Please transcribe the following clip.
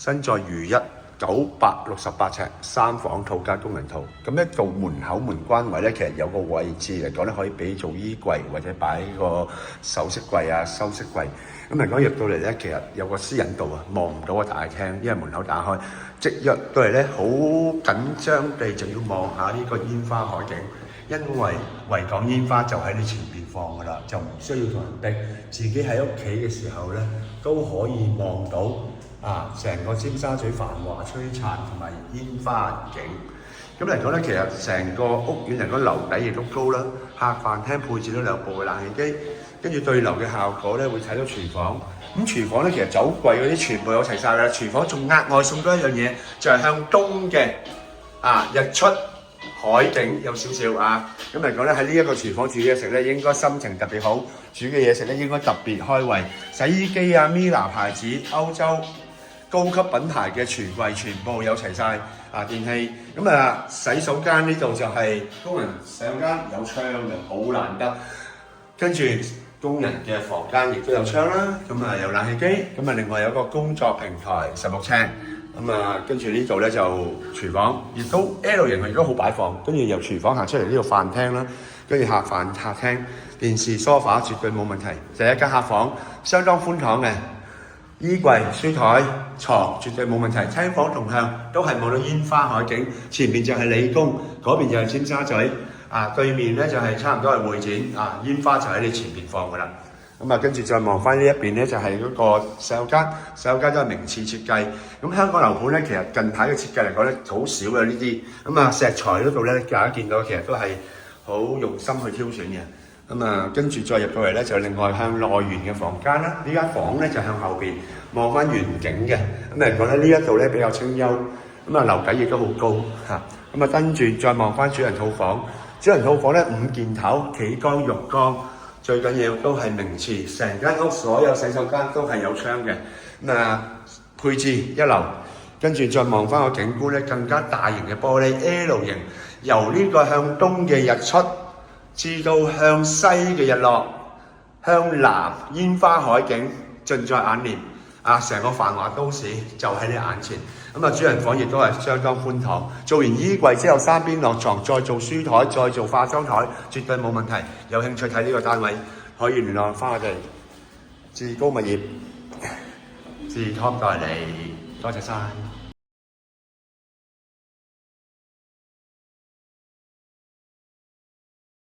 身在如一968尺3房套加功能套。咁咧到門口門關位咧，其實有個位置嚟講咧，可以俾做衣櫃或者擺個首飾櫃啊、收飾櫃。咁嚟講入到嚟咧，其實有個私隱度啊，望唔到個大廳，因為門口打開。即入到嚟咧，好緊張地就要望下呢個煙花海景，因為維港煙花就喺你前邊放噶啦，就唔需要同人逼，自己喺屋企嘅時候咧都可以望到成個尖沙咀繁華璀璨同埋煙花景。咁嚟講咧，其實成個屋苑嚟講樓底亦都高啦，客飯廳配置咗2部嘅冷氣機，跟住對流嘅效果咧會睇到廚房。咁廚房咧其實走櫃嗰啲全部有齊晒㗎啦，廚房仲額外送多一樣嘢，就係向東嘅日出海景有少少咁嚟講咧，喺呢一個廚房煮嘢食咧，應該心情特別好，煮嘅嘢食咧應該特別開胃。洗衣機Miele牌子歐洲高級品牌嘅廚櫃全部有齊晒電器。咁洗手間呢度就係工人洗手間有窗嘅，好難得。跟住工人嘅房間亦都有窗啦，有冷氣機，另外有個工作平台16尺。跟住呢度咧就廚房，亦都 L 型，亦都好擺放。跟住由廚房行出嚟呢度飯廳啦，跟住客廳，電視、梳化絕對冇問題。就係一間客房，相當寬敞嘅，衣櫃、書台、床絕對冇問題。廳房同向都係望到煙花海景，前面就係理工，嗰邊就係尖沙咀，對面咧就係差唔多係會展，煙花就喺你前面放噶啦。跟住再望翻呢一邊咧，就係嗰個洗手間，洗手間都係名次設計。咁香港樓盤咧，其實近排嘅設計嚟講咧，好少嘅呢啲。石材嗰度咧，大家見到其實都係好用心去挑選嘅。跟住再入到嚟咧，就另外向內園嘅房間啦。呢間房咧就向後邊望翻遠景嘅。咁嚟講咧，呢一度咧比較清幽。樓底亦都好高嚇。跟住再望翻主人套房，主人套房咧5件頭，企缸、浴缸。最緊要都係名詞，成間屋所有洗手間都係有窗嘅。配置一流，跟住再望翻個景觀咧，更加大型嘅玻璃 L 型，由呢個向東嘅日出，至到向西嘅日落，向南煙花海景盡在眼簾。成個繁華都市就喺你眼前。主人房亦都係相當寬敞。做完衣櫃之後，3邊落床，再做書台，再做化妝台，絕對冇問題。有興趣睇呢個單位，可以聯絡翻我哋志高物業，志康代理。多謝晒。